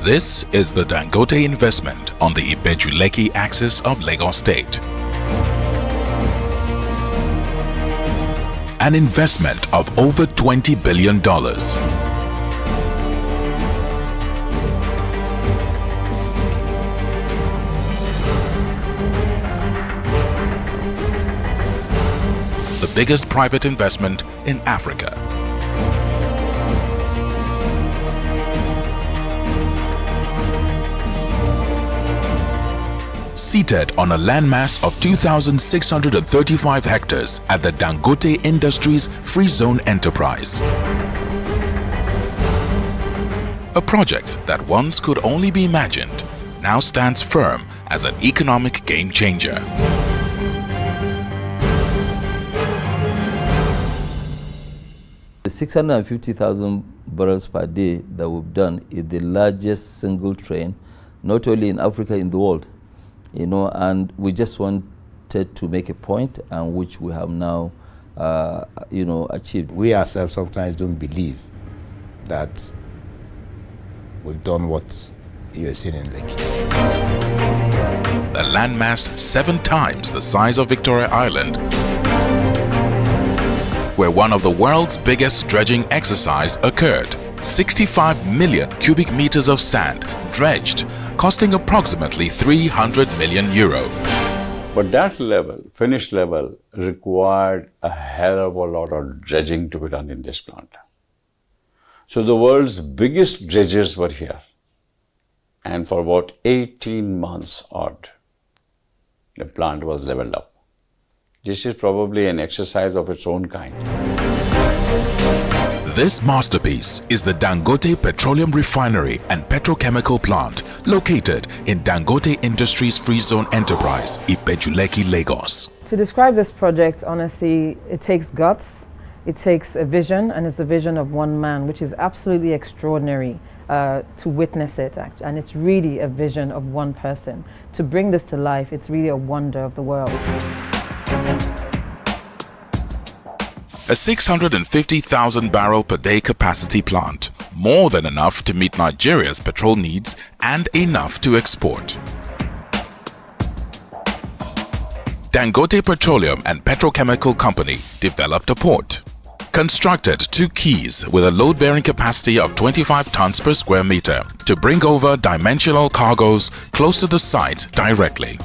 This is the Dangote investment on the Ibeju-Lekki axis of Lagos State. An investment of over $20 billion. The biggest private investment in Africa. Seated on a landmass of 2,635 hectares at the Dangote Industries Free Zone Enterprise. A project that once could only be imagined now stands firm as an economic game changer. The 650,000 barrels per day that we've done is the largest single train, not only in Africa, in the world. And we just wanted to make a point, and which we have now, achieved. We ourselves sometimes don't believe that we've done what you're seeing in Lekki. The landmass 7 times the size of Victoria Island, where one of the world's biggest dredging exercise occurred. 65 million cubic meters of sand dredged, costing approximately €300 million. But that level, finished level, required a hell of a lot of dredging to be done in this plant. So the world's biggest dredgers were here. And for about 18 months odd, the plant was leveled up. This is probably an exercise of its own kind. This masterpiece is the Dangote Petroleum Refinery and Petrochemical Plant located in Dangote Industries Free Zone Enterprise, Ibeju-Lekki, Lagos. To describe this project, honestly, it takes guts, it takes a vision, and it's the vision of one man, which is absolutely extraordinary to witness it. And it's really a vision of one person. To bring this to life, it's really a wonder of the world. A 650,000 barrel per day capacity plant, more than enough to meet Nigeria's petrol needs and enough to export. Dangote Petroleum and Petrochemical Company developed a port. Constructed 2 quays with a load-bearing capacity of 25 tons per square meter to bring over dimensional cargoes close to the site directly.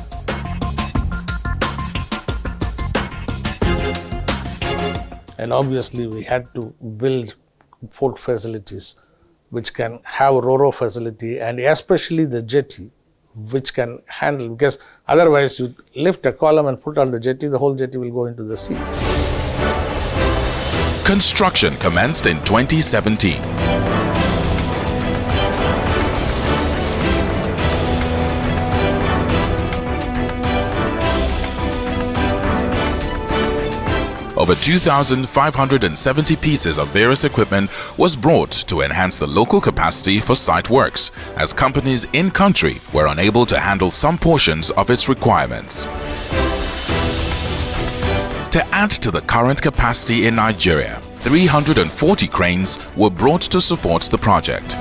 And obviously we had to build port facilities which can have a ro-ro facility, and especially the jetty which can handle, because otherwise you lift a column and put on the jetty, the whole jetty will go into the sea. Construction commenced in 2017. Over 2,570 pieces of various equipment was brought to enhance the local capacity for site works, as companies in-country were unable to handle some portions of its requirements. To add to the current capacity in Nigeria, 340 cranes were brought to support the project.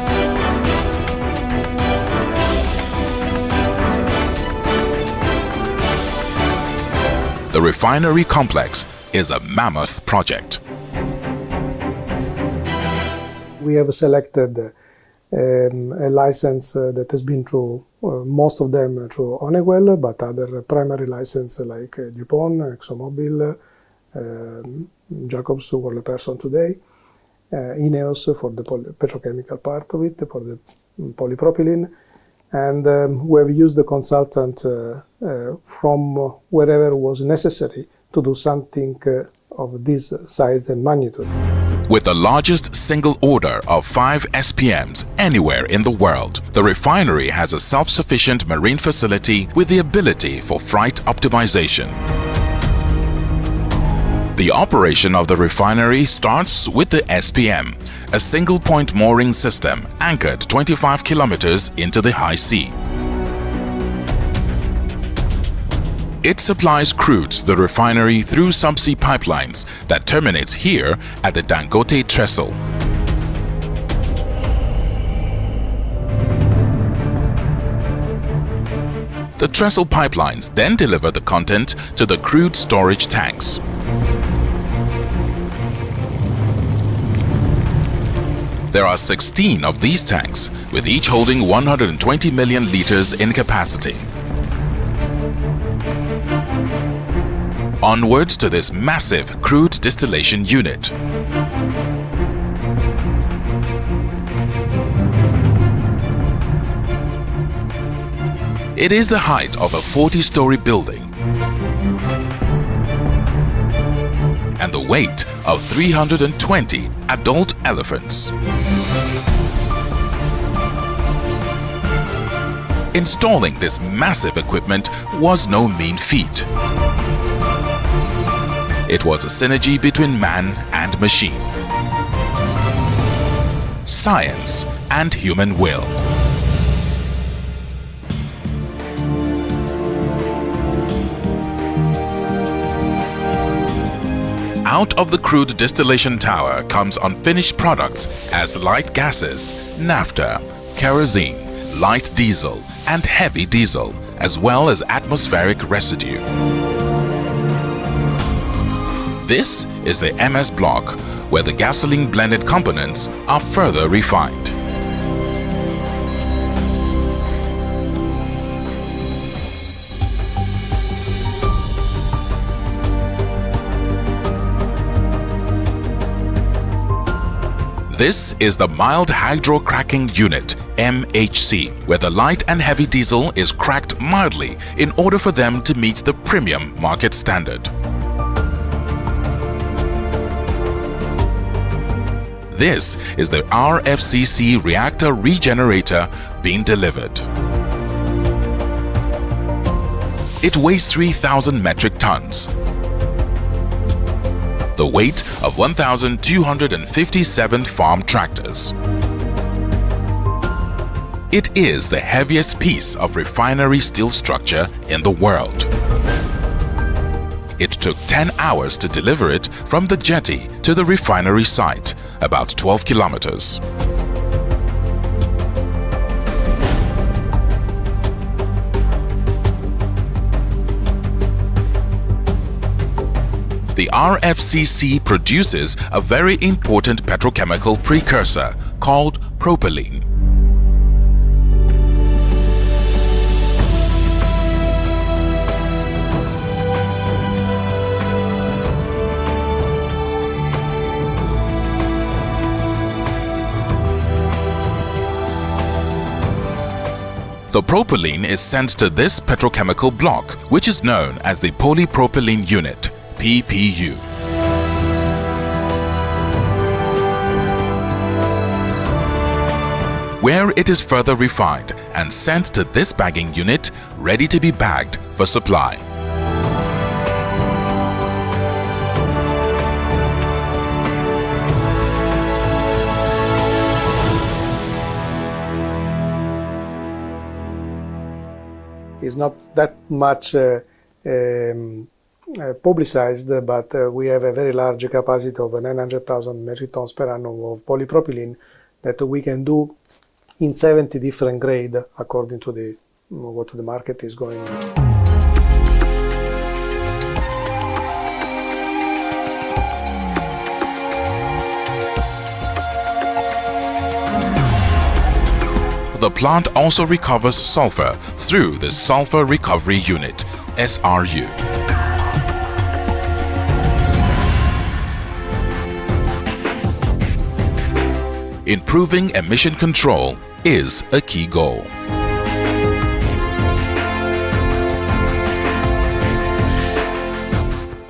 The refinery complex is a mammoth project. We have selected a license that has been through, most of them through Honeywell, but other primary licenses like DuPont, ExxonMobil, Jacobs, who are the person today, Ineos for the petrochemical part of it, for the polypropylene, and we have used the consultant from wherever was necessary to do something of this size and magnitude. With the largest single order of 5 SPMs anywhere in the world, the refinery has a self-sufficient marine facility with the ability for freight optimization. The operation of the refinery starts with the SPM, a single-point mooring system anchored 25 kilometers into the high sea. It supplies crude to the refinery through subsea pipelines that terminates here at the Dangote trestle. The trestle pipelines then deliver the content to the crude storage tanks. There are 16 of these tanks, with each holding 120 million liters in capacity. Onwards to this massive crude distillation unit. It is the height of a 40-story building and the weight of 320 adult elephants. Installing this massive equipment was no mean feat. It was a synergy between man and machine, science and human will. Out of the crude distillation tower comes unfinished products as light gases, naphtha, kerosene, light diesel and heavy diesel, as well as atmospheric residue. This is the MS block, where the gasoline blended components are further refined. This is the mild hydrocracking unit, MHC, where the light and heavy diesel is cracked mildly in order for them to meet the premium market standard. This is the RFCC reactor regenerator being delivered. It weighs 3,000 metric tons. The weight of 1,257 farm tractors. It is the heaviest piece of refinery steel structure in the world. It took 10 hours to deliver it from the jetty to the refinery site, about 12 kilometers. The RFCC produces a very important petrochemical precursor called propylene. The propylene is sent to this petrochemical block, which is known as the polypropylene unit, PPU. Where it is further refined and sent to this bagging unit, ready to be bagged for supply. It's not that much publicized, but we have a very large capacity of 900,000 metric tons per annum of polypropylene that we can do in 70 different grades according to what the market is going on. The plant also recovers sulfur through the Sulfur Recovery Unit, SRU. Improving emission control is a key goal.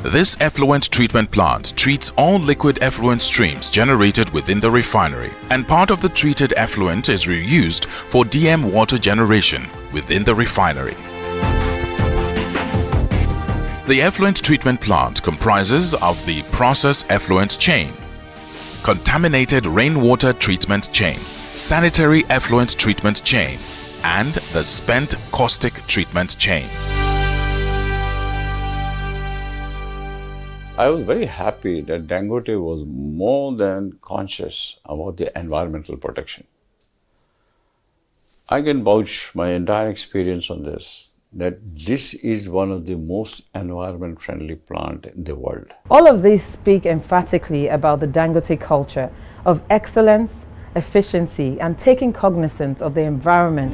This effluent treatment plant treats all liquid effluent streams generated within the refinery, and part of the treated effluent is reused for DM water generation within the refinery. The effluent treatment plant comprises of the process effluent chain, contaminated rainwater treatment chain, sanitary effluent treatment chain, and the spent caustic treatment chain. I was very happy that Dangote was more than conscious about the environmental protection. I can vouch my entire experience on this, that this is one of the most environment-friendly plant in the world. All of these speak emphatically about the Dangote culture of excellence, efficiency, and taking cognizance of the environment.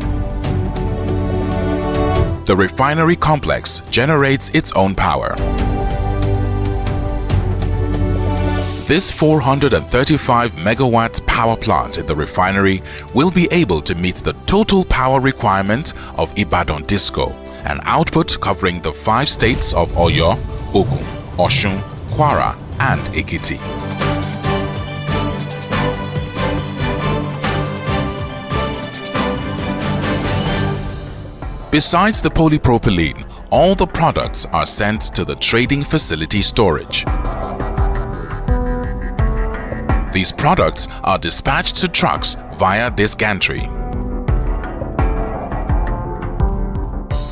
The refinery complex generates its own power. This 435 megawatts power plant in the refinery will be able to meet the total power requirement of Ibadan Disco, an output covering the 5 states of Oyo, Ogun, Osun, Kwara, and Ekiti. Besides the polypropylene, all the products are sent to the trading facility storage. These products are dispatched to trucks via this gantry.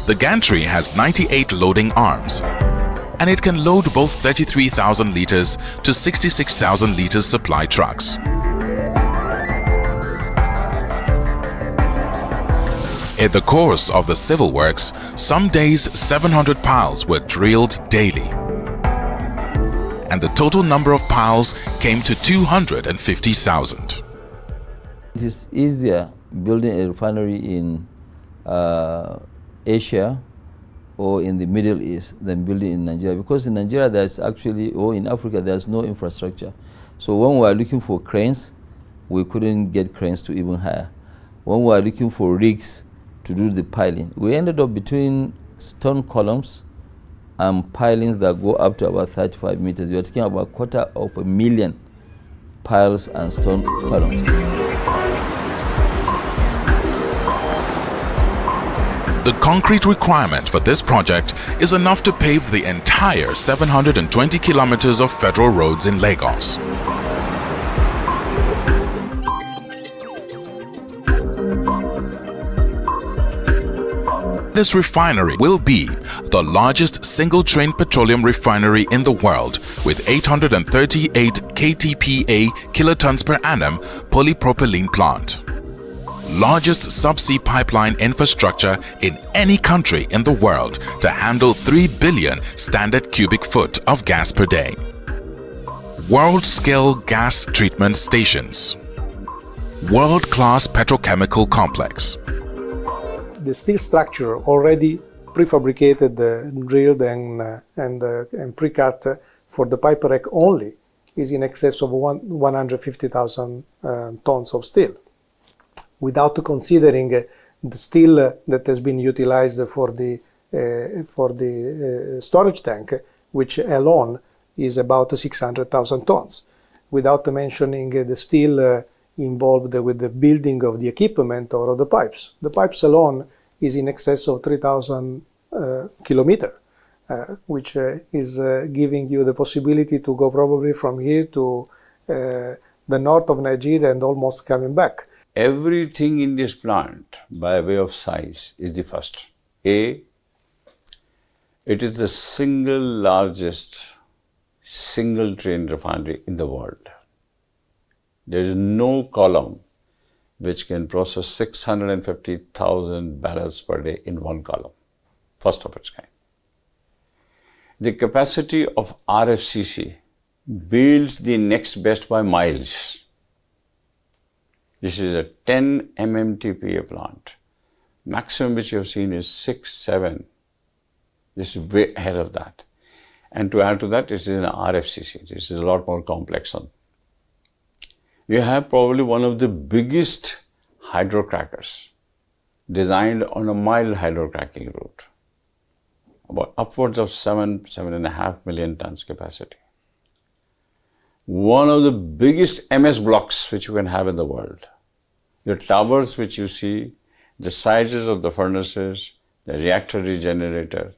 The gantry has 98 loading arms, and it can load both 33,000 liters to 66,000 liters supply trucks. In the course of the civil works, some days 700 piles were drilled daily, and the total number of piles came to 250,000. It is easier building a refinery in Asia or in the Middle East than building in Nigeria, because in Nigeria there's actually, or in Africa, there's no infrastructure. So when we were looking for cranes, we couldn't get cranes to even hire. When we were looking for rigs to do the piling, we ended up between stone columns and pilings that go up to about 35 meters. You're talking about 250,000 piles and stone columns. The concrete requirement for this project is enough to pave the entire 720 kilometers of federal roads in Lagos. This refinery will be the largest single-train petroleum refinery in the world, with 838 KTPA kilotons per annum polypropylene plant. Largest subsea pipeline infrastructure in any country in the world to handle 3 billion standard cubic foot of gas per day. World-scale gas treatment stations. World-class petrochemical complex. The steel structure already prefabricated, drilled and pre-cut for the pipe rack only is in excess of 150,000 tons of steel, without considering the steel that has been utilized for the storage tank, which alone is about 600,000 tons, without mentioning the steel involved with the building of the equipment or of the pipes. The pipes alone is in excess of 3,000 kilometers, which is giving you the possibility to go probably from here to the north of Nigeria and almost coming back. Everything in this plant, by way of size, is the first. It is the single largest single-train refinery in the world. There is no column which can process 650,000 barrels per day in one column, first of its kind. The capacity of RFCC builds the next best by miles. This is a 10 MMTPA plant. Maximum which you have seen is 6, 7. This is way ahead of that. And to add to that, this is an RFCC. This is a lot more complex one. You have probably one of the biggest hydrocrackers designed on a mild hydrocracking route, about upwards of 7.5 million tons capacity. One of the biggest MS blocks which you can have in the world. The towers which you see, the sizes of the furnaces, the reactor regenerator,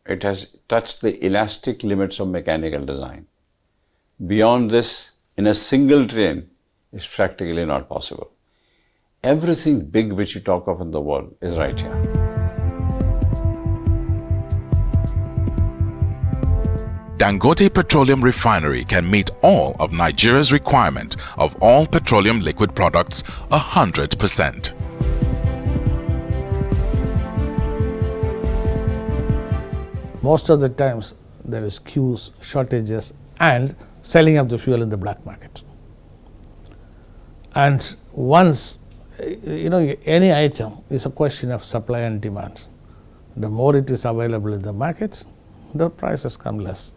it has touched the elastic limits of mechanical design. Beyond this, in a single train, is practically not possible. Everything big which you talk of in the world is right here. Dangote Petroleum Refinery can meet all of Nigeria's requirement of all petroleum liquid products 100%. most of the times there is queues, shortages, and selling of the fuel in the black market. And once, any item is a question of supply and demand. The more it is available in the market, the prices come less.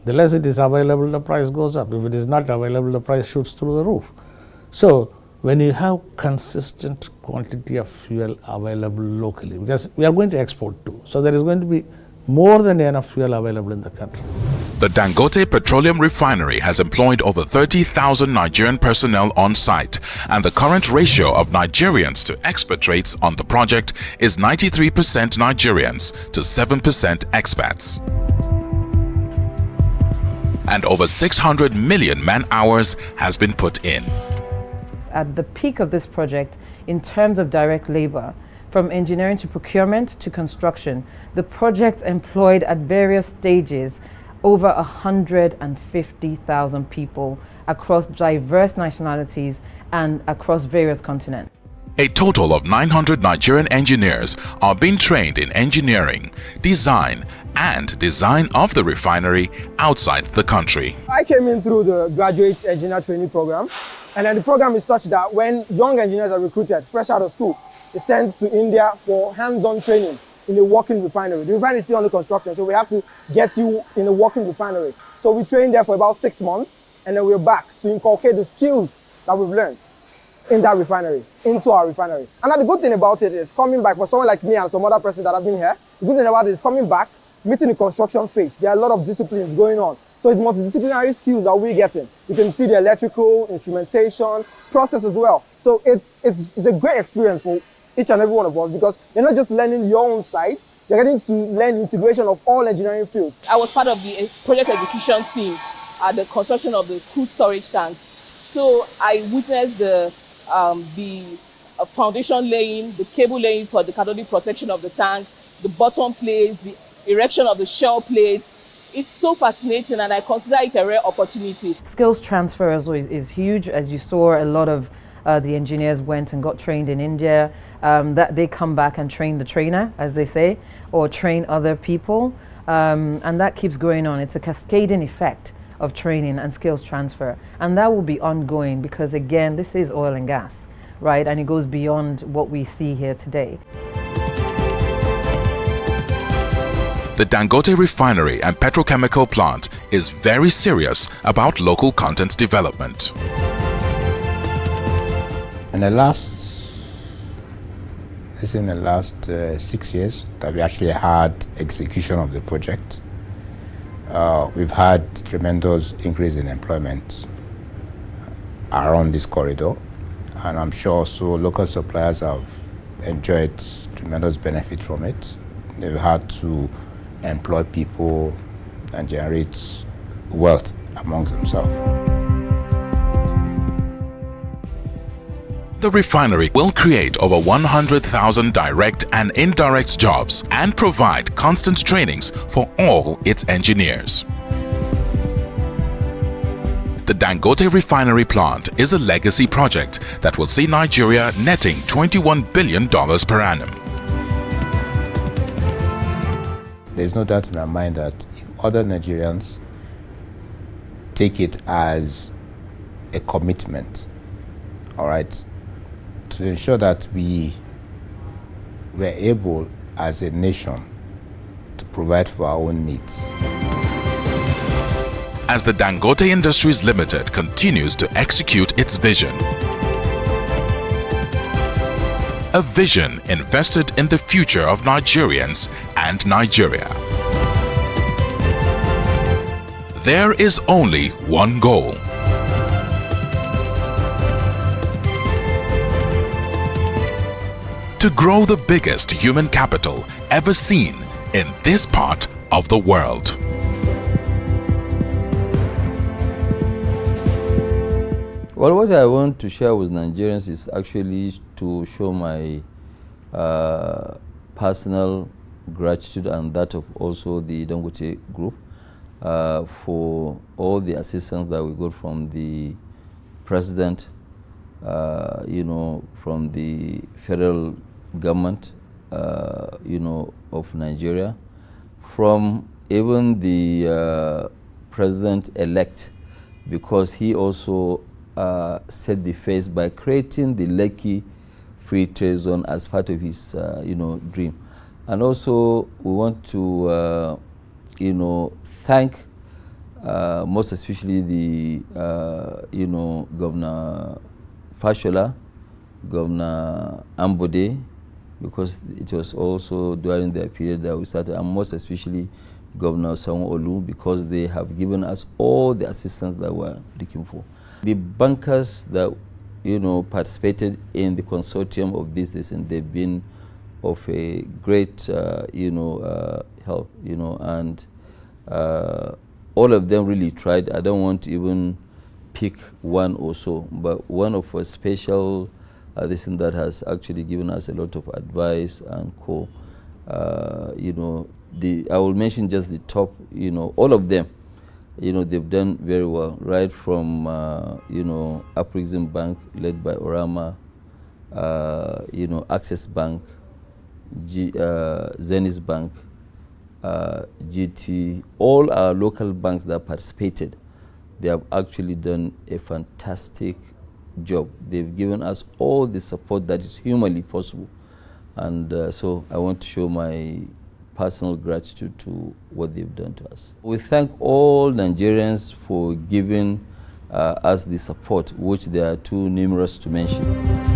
The less it is available, the price goes up. If it is not available, the price shoots through the roof. So when you have consistent quantity of fuel available locally, because we are going to export too, so there is going to be more than enough fuel available in the country. The Dangote Petroleum Refinery has employed over 30,000 Nigerian personnel on site, and the current ratio of Nigerians to expatriates on the project is 93% Nigerians to 7% expats. And over 600 million man-hours has been put in. At the peak of this project, in terms of direct labor, from engineering to procurement to construction, the project employed at various stages over 150,000 people across diverse nationalities and across various continents. A total of 900 Nigerian engineers are being trained in engineering, design, and design of the refinery outside the country. I came in through the graduate engineer training program, and then the program is such that when young engineers are recruited fresh out of school, they're sent to India for hands-on training in a working refinery. The refinery is still under construction, so we have to get you in a working refinery. So we trained there for about 6 months, and then we're back to inculcate the skills that we've learned in that refinery, into our refinery. And now the good thing about it is coming back, for someone like me and some other person that have been here, the good thing about it is coming back, meeting the construction phase. There are a lot of disciplines going on. So it's multidisciplinary skills that we're getting. You can see the electrical, instrumentation, process as well. So it's a great experience for each and every one of us, because you're not just learning your own side, you're getting to learn integration of all engineering fields. I was part of the project execution team at the construction of the crude storage tank. So I witnessed the foundation laying, the cable laying for the cathodic protection of the tank, the bottom plates, the erection of the shell plates. It's so fascinating, and I consider it a rare opportunity. Skills transfer also is huge. As you saw, a lot of the engineers went and got trained in India. That they come back and train the trainer, as they say, or train other people. And that keeps going on. It's a cascading effect of training and skills transfer. And that will be ongoing because, again, this is oil and gas, right? And it goes beyond what we see here today. The Dangote Refinery and Petrochemical Plant is very serious about local content development. In the last 6 years that we actually had execution of the project, we've had tremendous increase in employment around this corridor, and I'm sure also local suppliers have enjoyed tremendous benefit from it. They've had to employ people and generate wealth amongst themselves. The refinery will create over 100,000 direct and indirect jobs and provide constant trainings for all its engineers. The Dangote Refinery Plant is a legacy project that will see Nigeria netting $21 billion per annum. There's no doubt in my mind that if other Nigerians take it as a commitment, all right, to ensure that we were able as a nation to provide for our own needs. As the Dangote Industries Limited continues to execute its vision, a vision invested in the future of Nigerians and Nigeria. There is only one goal: to grow the biggest human capital ever seen in this part of the world. Well, what I want to share with Nigerians is actually to show my personal gratitude and that of also the Dangote Group for all the assistance that we got from the President, from the federal government, of Nigeria, from even the president-elect, because he also set the face by creating the Lekki Free Trade Zone as part of his, dream. And also, we want to, thank most especially the, Governor Fashola, Governor Ambode, because it was also during their period that we started, and most especially Governor Sanwo-Olu, because they have given us all the assistance that we're looking for. The bankers that, participated in the consortium of this, and they've been of a great, help, and all of them really tried. I don't want to even pick one or so, but one of a special that has actually given us a lot of advice and I will mention just the top, all of them, they've done very well, right from, Afrexim Bank, led by Orama, Access Bank, Zenith Bank, GT, all our local banks that participated, they have actually done a fantastic job. They've given us all the support that is humanly possible. And so I want to show my personal gratitude to what they've done to us. We thank all Nigerians for giving us the support, which they are too numerous to mention.